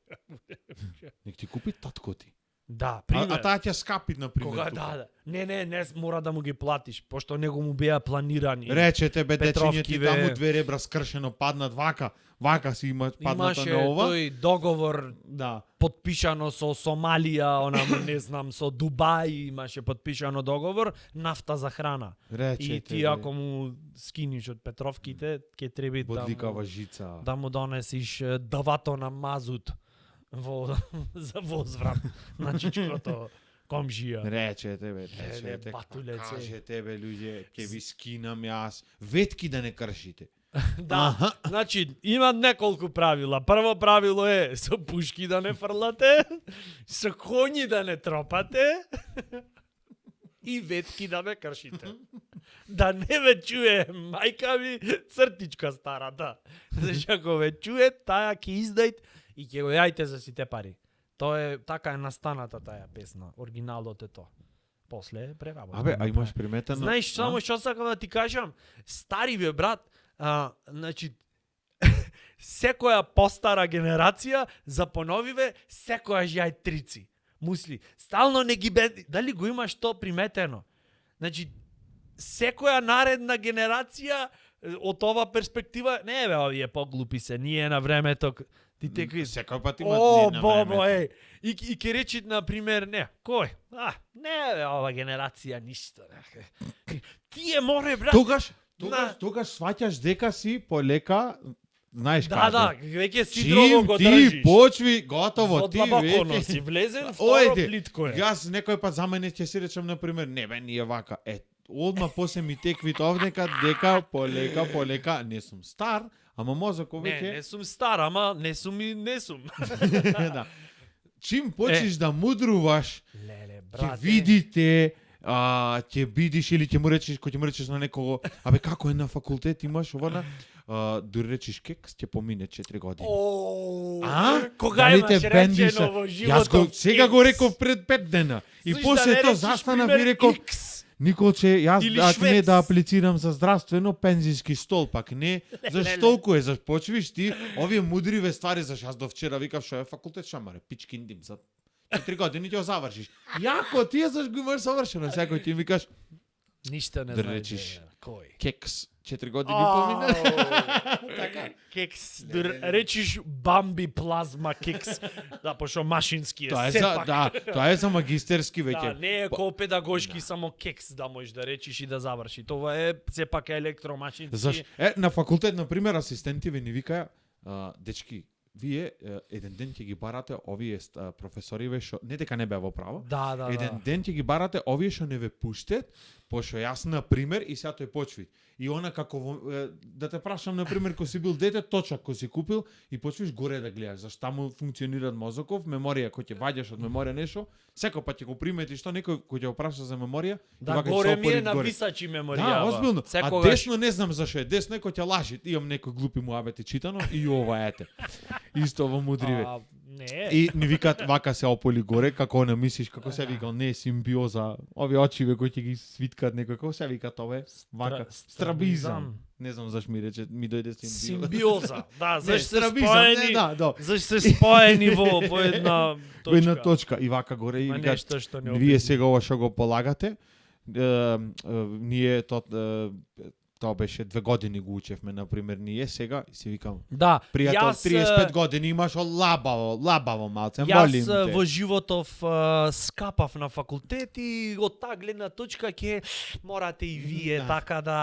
Нек ти купи татко ти. Да, А пример. таа ќе скапи, например. Кога тука. да. Не мора да му ги платиш, пошто него му беа планирани. Речете бе, Петровки, дечиња ти бе. таму 2 ребра скршено паднат вака си има падната Имаше на ова. тој договор Да. подпишано со Сомалија, онаму не знам, со Дубај имаше подпишано договор, нафта за храна. Речете. И ти ако му скиниш од Петровките, ќе треба бодликава жица. да му донесиш давато на мазут за возврат на чичкото комшија. Речете бе, речете. батулец, е. Кажете бе луѓе, ќе ви скинам јас. Ветки да не кршите. Да, значи има неколку правила. Прво правило е со пушки да не фрлате, со коњи да не тропате и ветки да не кршите. Да не ве чуе мајка ми цртичка старата. Зашто ако ве чуе, таа ќе издајт и ќе го јајте за сите пари. Тоа е така е настаната таа песна, оригиналот е тоа. После е преработено. Абе, а имаш приметено? Знаеш, само што сакам да ти кажам, стари бе брат, значи секоја постара генерација запоновиве секојаш јај трици. Мусли, стално не ги бе, дали го имаш то приметено? Значи секоја наредна генерација од ова перспектива, не бе, овие поглупи се, ние на времето ти текви Секој пат има О, на бобо, времето. и ќе речи, например, не, кој? Не, бе, ова генерација ништо. Тие море, брат. Тогаш сваќаш дека си полека, знаеш Да, каде. веќе си друго го ти држиш. почви, готово, Во ти длабоконо веќе... си влезен, второ плитко е. Јас некој пат за мене ќе си речем, например, не бе, ние вака, одма после ми текви овдека, дека полека, не сум стар, ама мозокот веќе... Не сум стар, ама не сум и не сум. Да. Чим почнеш да мудруваш, Леле, ќе брате. видите, ќе бидиш или ќе му речеш на некого, абе како е на факултет имаш ова дури речиш кекс, ќе помине 4 години. Кога Дали имаш те бенди речено во Јас животот? сега го реков пред 5 дена. И Зашто после не тоа речеш, застанав пример, и реков, Икс? Николче, јас Или ако не швец. да аплицирам за здравствено пензиски стол, пак не, зашто толку е, заш почвиш ти овие мудриве ствари, заш јас до вчера викав што е факултет шамаре, пичкин дим за 4 години ќе го завршиш. Јако ти заш го имаш завршено, секој ти викаш Ништо не Да знаеш. речиш. Кој? кекс, 4 години помина. Така. Кекс, речиш бамби плазма кекс, да, пошо машински е Тоа е сепак. тоа е за магистерски Да, веќе. не е ко педагошки само кекс да можеш да речиш и да заврши. Тоа е сепак електромашински. Заш на факултет на пример асистентиве ни викаја, дечки, вие еден ден ќе ги барате овие професориве што не дека не беа во право. Да. Еден ден ќе ги барате овие што не ве пуштат, пошто јас на пример и сега тој почви. И она како да те прашам на пример кога си бил дете, точак кога си купил и почвиш горе да гледаш, зашто таму функционира мозоков, меморија кој ќе ваѓаш од меморија нешто, секој пат ќе го приметиш што некој кој ќе го праша за меморија, Да, вака ќе горе се ми е опори на горе. висачи меморија. Да, озбилно. А Секогаш. десно не знам зашо е. Десно некој ќе лажи. Имам некој глупи муабети читано и ова ете. Исто во мудриве. Не. И ни викат вака се ополи горе, како не мислиш, како се вика, не симбиоза, овие очиве кои ќе ги свиткат некој, како се вика тоа вака, страбизам. Не знам зашто ми рече, ми дојде симбиоза. Симбиоза. Да, зашто се страбизам, споени. да. Зашто се споени во една точка. Во една точка и вака горе и Ма викат, нешто што не вие обидни. сега ова што го полагате, ние тоа беше 2 години го учевме, например, ние сега и си викам, Да, пријател, јас 35 години имаш лабаво малце, молим Јас те. во животов скапав на факултет и од таа гледна точка ќе морате и вие Да. така да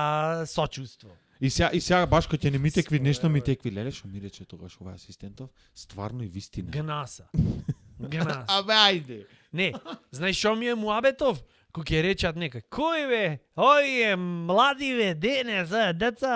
сочувство. И сега баш кога ќе не ми текви Ство, нешто ми еве. текви леле што ми рече тогаш овој асистентов, стварно и вистина. Гнаса. Гнаса. Абе ајде. Не, знаеш што ми е муабетов? ќе речат некој, кој бе? Ој е млади бе, дене, деца,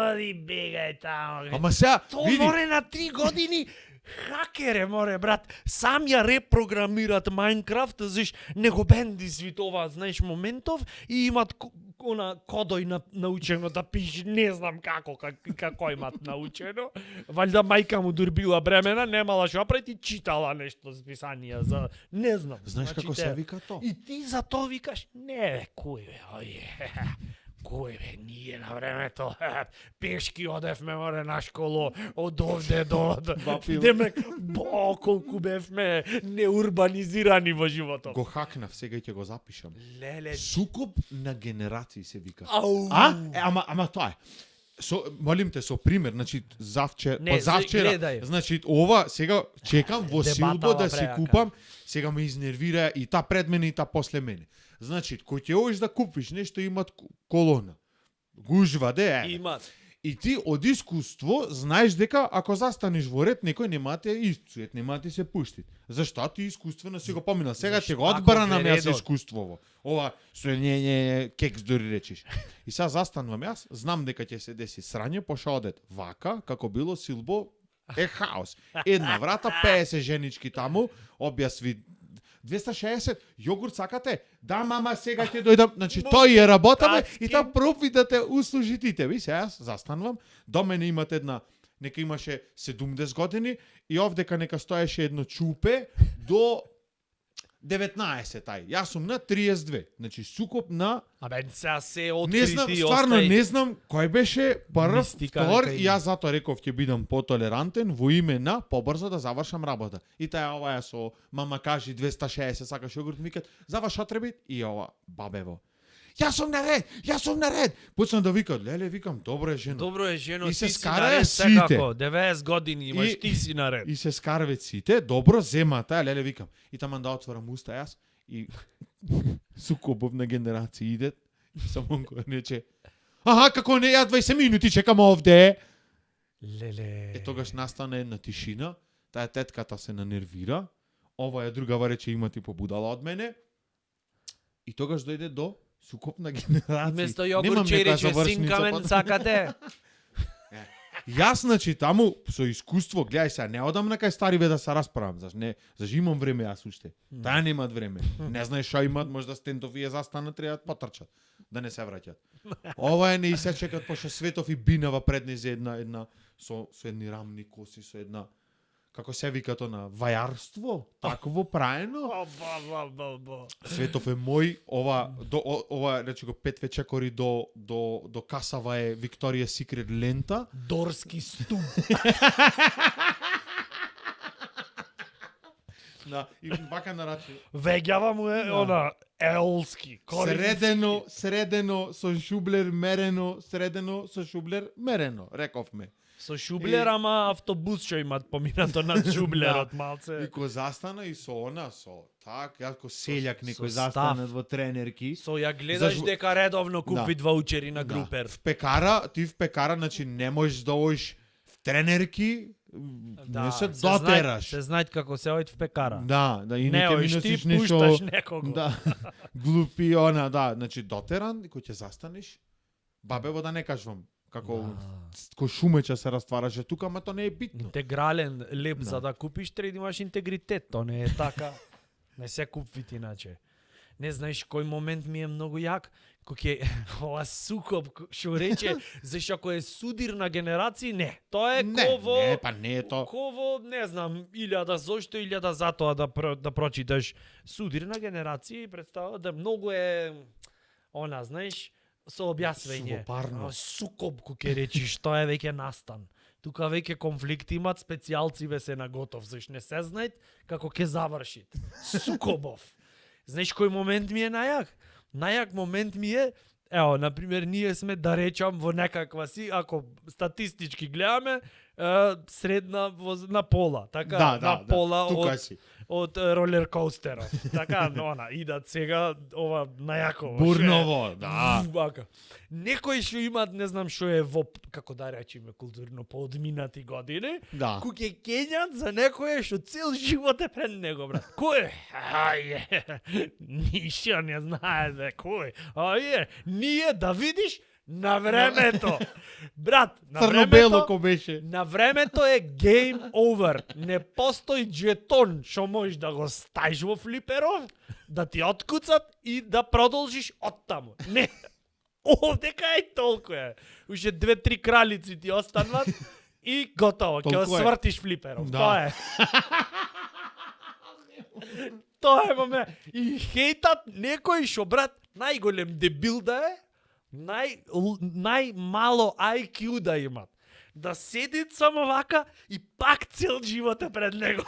оди бегај тамо. Ама сега, То види, море на 3 години хакере, море, брат. Сам ја репрограмират Майнкрафт, заш не го бенди свитова, знаеш, моментов и имат она кодој научено да пише, не знам како имат научено. Валјда мајка му дур била бремена, немала што прави, и читала нешто с писанија за не знам. знаеш како се вика то? И ти за тоа викаш, не бе, кој бе, кој бе, ние на времето пешки одевме море на школу од овде до Вапил. демек колку бевме неурбанизирани во животот. Го хакнав, сега ќе го запишам. Леле. Сукоп на генерации се вика. Ау. Ама тоа е. Молим те со пример, значи Не, завчера, гледај. значи ова сега чекам во Дебата Силбо ова да се преака. купам, сега ме изнервира и та пред мене и та после мене. Значи, кој ќе одиш да купиш нешто имат колона. Гужва де е. Имат. И ти од искуство знаеш дека ако застанеш во ред некој нема те исцует, нема ти се пушти. Зашто ти искуствено си го поминал? Сега ќе го Зашто одбранам ако јас редот? искуствово. Ова со не кекс дури речиш. И сега застанувам јас, знам дека ќе се деси срање, пошто одет вака, како било Силбо е хаос. Една врата 50 женички таму, објасви 260, јогурт сакате? Да, мама, сега ќе дојдам. Значи, тој е работа, бе, и та профи да те услужи тите. Ви, сега јас застанувам, до мене имат една, нека имаше 70 години, и овдека нека стоеше едно чупе до 19 тај. Јас сум на 32. Значи, сукоп на... Абе, сега се Не открити знам, стварно остај. не знам кој беше прв, Мистика втор, нека и има. јас затоа реков ќе бидам потолерантен во име на побрзо да завршам работа. И тај ова ја со мама кажи 260 сакаш јогурт, ми викат заврши треба и ова бабево. Јас сум наред. Почна да викат, леле, викам, добро е жено. Добро е, жено, И ти се си скараа наред сите. секако. 90 години имаш, И- ти си наред. И се скарвет сите, добро земата, леле, викам. И таман да отворам уста јас и сукобов на генерации идет. И само кој рече, аха, како не, ја 20 минути чекам овде. Леле. Е, тогаш настана една тишина, таа тетката се нанервира, ова е другава рече има ти побудала од мене, и тогаш дојде до сукоп на генерации. Место Немам јогурче некоја рече завршница, синкамен па- сакате. Јас, значи, таму со искуство, гледај се, не одам на кај стариве да се расправам, зашто имам време јас уште. Таа немаат време. Не знаеш што имаат, можда стентов и ја застанат, треба да потрчат, да не се враќат. Ова е не и се чекат, пошто Светов и бинава пред неј за една со едни рамни коси, со една, како се вика то на вајарство, такво праено. Светов е мој, ова рече го 5 вечекори до Касава е Викторија Секрет лента. Дорски ступ. И бака на раче. Веѓава му е она елски. Средено со шублер мерено, средено со шублер мерено, рековме. Со шублер, ама автобус што имат поминато над шублерот малце. И кој застана и со она, со како селјак некој со став. застанат во тренерки. Со ја гледаш Зашто- дека редовно купи Да. ваучери на групер. В пекара, ти в пекара, значи не можеш да одиш в тренерки, не се дотераш. Се знаат како се ојд в пекара. Да, и Не не ќе ми ојш ти, носиш нешто. пушташ некого. Да. Глупи она, да, значи дотеран и кој ќе застанеш, бабево да не кажувам, како кој шумеча се раствараше тука, ама то не е битно. Интегрален леп Да. за да купиш, треба да имаш интегритет, то не е така. Не се купвит иначе. Не знаеш кој момент ми е многу јак, кој ќе ова сукоп што рече, зашто ако е судир на генерации, не. Тоа е ково Не, па не е то. ково, не знам, 1000 зошто, 1000 затоа да прочиташ судир на генерации, представува да многу е она, знаеш, со објаснење. Сувопарно. Сукоп кој ќе речиш, тоа е веќе настан. Тука веќе конфликти имат, специјалци ве се на готов, зашто не се знаат како ќе завршит. Сукобов. Знаеш кој момент ми е најак? Најак момент ми е, ево, например, ние сме да речам во некаква си, ако статистички гледаме, средна на пола, така, Да, на пола тука од си. од ролер коустеров. Така, идат сега ова најако. Бурново, да. Вака. Некои што имаат, не знам што е во, како да речеме, културно поодминати години, Да. кој ќе кењат за некој што цел живот е пред него, брат. Кој? Ништо не знае бе, кој? Ние да видиш на времето. Брат, на Црно-бело времето. ко беше. На времето е game over. Не постои жетон што можеш да го ставиш во флиперов, да ти откуцат и да продолжиш оттаму. Не. Овде кај толку е. Уште 2-3 кралици ти останат и готово. Ќе Толку е. свртиш флиперов. Да. Тоа е. Тоа е момент. И хейтат некој што, брат, најголем дебил да е, најмало IQ да имат. Да седит само вака и пак цел живот е пред него.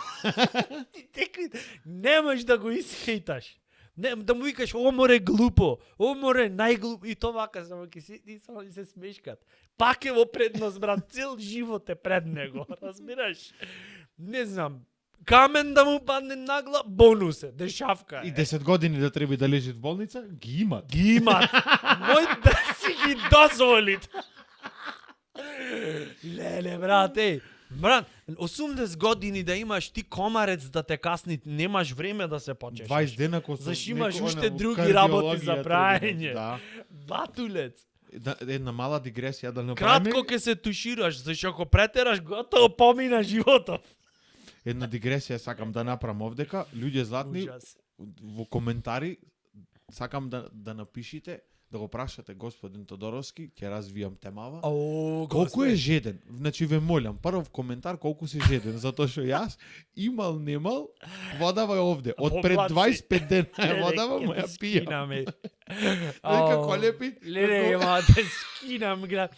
Ти теки не можеш да го исхейташ. Не, да му викаш, о море глупо, о море најглупо. И то вака само ке си, и само се смешкат. Пак е во предност, брат, цел живот е пред него. Разбираш? Не знам. Камен да му падне нагла, бонус е, дешавка е. И 10 години да треба да лежи в болница, ги имат. Ги имат. Мој да си ги дозволит. Леле, брат, брат, 80 години да имаш ти комарец да те касни, немаш време да се почешеш. 20 дена ко Заш имаш некој, уште она, други кардиологија работи за треба, праење. Да. Батулец. Една мала дигресија да направиме. Кратко ке се тушираш, зашто ако претераш, готово помина животот. Една дигресија сакам да направам овдека. Луѓе златни, Ужас. во коментари сакам да напишите, да го прашате господин Тодоровски, ќе развијам темава. Колку е жеден? Значи ве молам, прв коментар колку си жеден, затоа што јас имал немал водава е овде. Од пред 25 дена е водава, ма ја пијам. Како лепи? Леле, ма те скинам, град.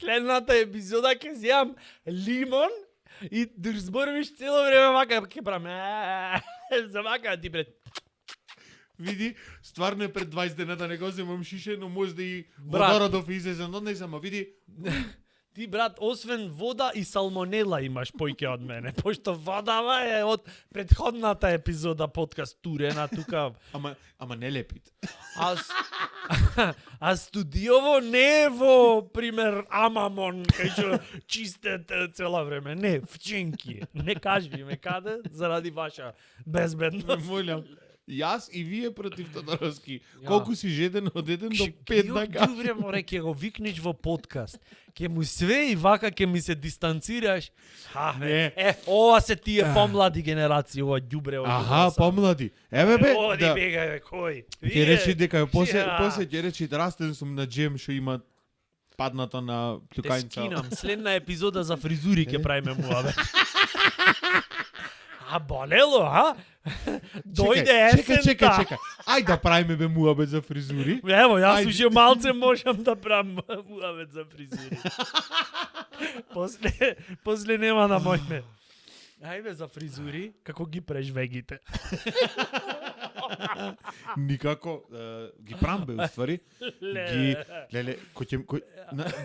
Следната епизода ќе зјам лимон и да зборуваш цело време вака, ќе правам за вака ти пред. Види, стварно е пред 20 дена да не го земам шише, но може да и Брат. водородов излезен од неј, ама види, Ти, брат, освен вода и салмонела имаш појќе од мене, пошто водава е од предходната епизода подкаст турена тука. ама не лепит. А студиово не е во, пример, Амамон, кај што чистет цела време. Не, вченки. Не кажи ме каде, заради ваша безбедност. Молам. Јас и вие против Тодоровски. Колку си жеден од 1 до 5 на кафе. Добре, море, ќе го викнеш во подкаст. Ќе му све и вака ќе ми се дистанцираш. Не. Ова се тие помлади генерации, ова ѓубре. Аха, помлади. Еве бе, Оди да. бега, бе, кој? Ќе речи дека после Ја. ќе речи да растен сум на джем што има падната на Те плюкањца. скинам. Следна епизода за фризури ќе правиме муабе. А болело, а? Дојде есента. Чекај. Ајде да правиме бе муабет за фризури. Ево, јас Ајде. уште малце можам да правам муабет за фризури. После нема да можеме. Ајде за фризури, како ги преш вегите. Никако ги прам бе уствари. Ги леле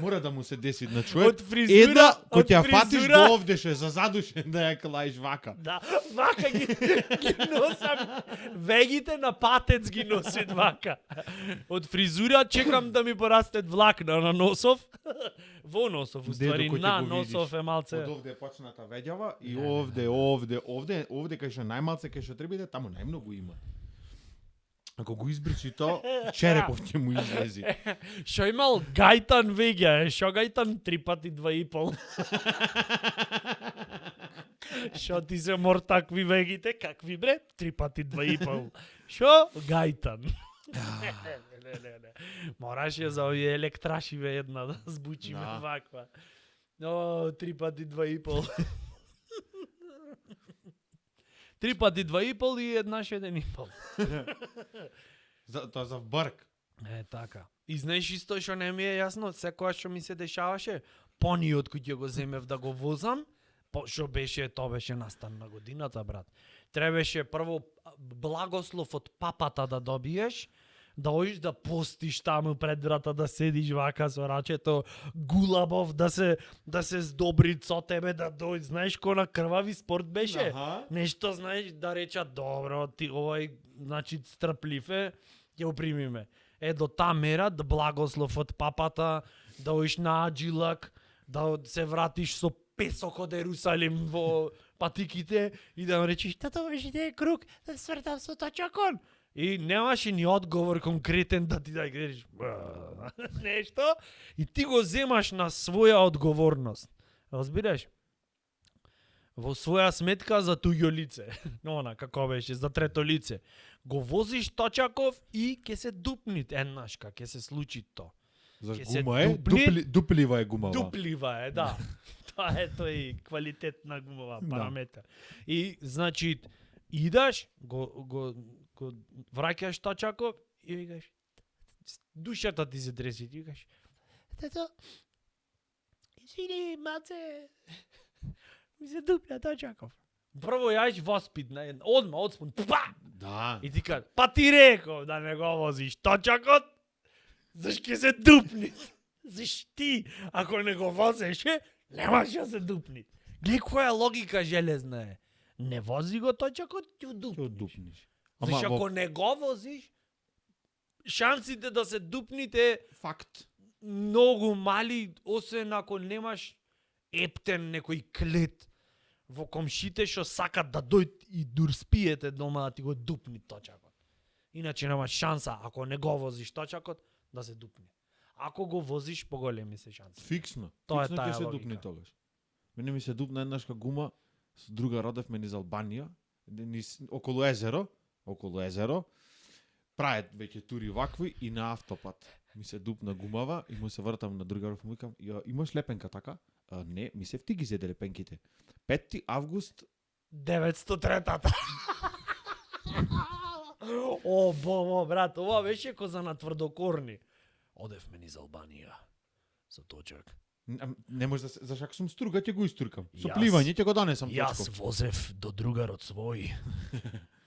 мора да му се деси на човек. Од фризура, кој ќе ја од фатиш фризура. до овде ше за задушен да ја клаиш вака. Да, вака ги носам. Вегите на патец ги носит вака. Од фризура чекам да ми порастет влакна на носов. Во носов, уствари, Дедо, кој ќе на го носов видиш. е малце. Од овде е почната веѓава и овде кај што најмалце кај што треба иде, таму најмногу има. Ако го избричи то, черепов ќе му излези. Шо имал гајтан веѓа, шо гајтан 3 пати 2,5. Шо ти се мор такви вегите, какви бре? 3 пати 2,5. Шо? Гајтан. Не. Мораше за овие електрашиве една да збучиме Да. ваква. О, 3 пати 2,5. 3 пати 2,5 и еднаш 1,5. Тоа за брк. Така. И знаеш исто што не ми е јасно, секоја што ми се дешаваше, пониот кој ќе го земев да го возам, што беше, тоа беше настан на годината, брат. Требаше прво благослов од папата да добиеш, да одиш да постиш таму пред врата, да седиш вака со рачето гулабов, да се здобри со тебе, да дојд, знаеш кој на крвави спорт беше? Аха. Нешто, знаеш, да речат, добро, ти овој, значи, стрплив е, ќе го примиме. До та мера, да благослов од папата, да одиш на аджилак, да се вратиш со песок од Ерусалим во патиките и да му речиш, тато беше те круг, да свртам со точакон. И немаше ни одговор конкретен да ти да кажеш нешто и ти го земаш на своја одговорност. Разбираш? Во своја сметка за туѓо лице. Она како беше за трето лице. Го возиш точаков и ќе се дупнит еднашка, ќе се случи то. Заш Ќе се гума е? дупли- Дуплива е гумава. Дуплива е, да. Тоа е тој квалитет на гумова параметар. И значи идаш, го враќаш точаков и викаш душата ти се треси, ти викаш тато извини маце ми се дупна точаков. Прво јаш воспитна, одма одспун, па! Да. И ти кажа, па ти реков да не го возиш точакот, заш ќе се дупни. Заш ти, ако не го возеше, немаш да се дупни. Гледај која логика железна е. Не вози го точакот, ќе Ќе дупниш. дупниш. Заш ако не го возиш, шансите да се дупните Факт. многу мали, освен ако немаш ептен некој клет во комшите што сакат да дојд и дурспиете дома да ти го дупни точакот. Иначе немаш шанса, ако не го возиш точакот, да се дупне. Ако го возиш, поголеми се шанси. Фиксно. Тоа е Фиксно таа ќе се логика. дупни тогаш. Мене ми се дупна еднашка гума со друга родевме низ Албанија, околу езеро. Праед веќе тури вакви и на автопат. Ми се дупна гумава и му се вртам на другаров, му викам, ја имаш лепенка така? Не, ми се ти ги зеде лепенките. 5 август 903-та. О, бо, брат, ова беше коза на тврдокорни. Одевме низ Албанија. Со точак. не може да се, зашак сум струга, ќе го истуркам. Со Јас- пливање ќе го донесам Јас точков. возев до другарот свој.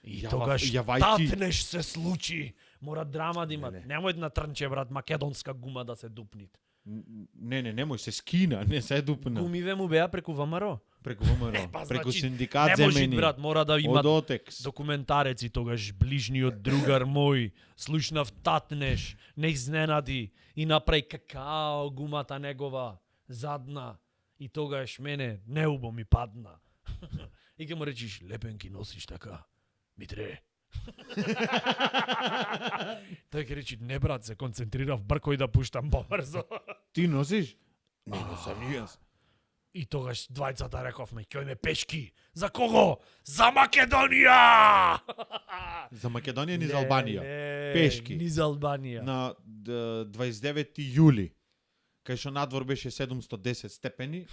И Јава- тогаш јавајки. татнеш се случи. Мора драма да има. Не. Немој на трнче, брат, македонска гума да се дупнит. Немој се скина, не се дупна. Гумиве му беа преку ВМРО. Преку ВМРО, па, преку значи, синдикат Не може, земени. брат, мора да има Од Отекс. документареци тогаш ближниот другар мој, слушнав татнеш, не изненади и направи какао гумата негова задна и тогаш мене неубо ми падна. И ќе му речиш, лепенки носиш така, Митре. Тој ќе речи, не брат, се концентрирав, бркој да пуштам побрзо. Ти носиш? Не, не сам ни јас. И тогаш двајцата рековме, ќојме пешки. За кого? За Македонија! За Македонија низ Албанија. Не, Пешки. Низ Албанија. На 29 јули, кај што надвор беше 710 степени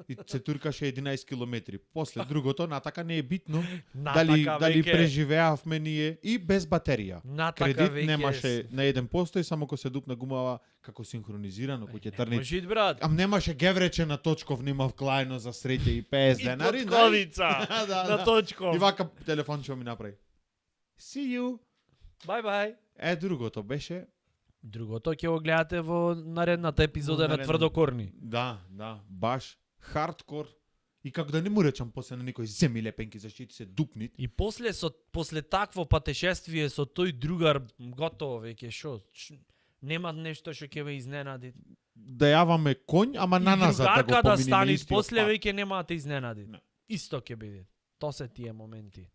и се туркаше 11 километри. После другото, натака не е битно дали веќе- преживеавме ние и без батерија. Натака Кредит веќе немаше на 1% и само ко се дупна гумава како синхронизирано, кој ќе трни. Може, брат. Ам немаше геврече на точков, нема вклајно за среќа и 50 И денари. потковица Да, на да. точков. И вака телефонче ми направи. See you. Бај. Другото беше Другото ќе го гледате во наредната епизода на наредна- Тврдокорни. да, баш хардкор и како да не му речам после на некој земи лепенки заштити се дупнит. И после такво патешествие со тој другар готово веќе шо? Нема нешто што ќе ве изненади. Да јаваме конј, ама на назад да го другарка да поминиме стани истиот после пат. веќе нема да те изненади. Не. Исто ќе биде. То се тие моменти.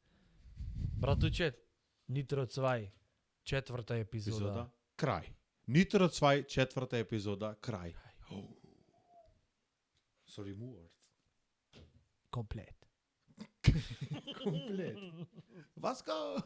Братуче, Нитро Цвај, 4-та епизода. Крај. Нитро Цвај, 4-та епизода, крај. Sorry, Muart. Комплет. Комплет. Васко!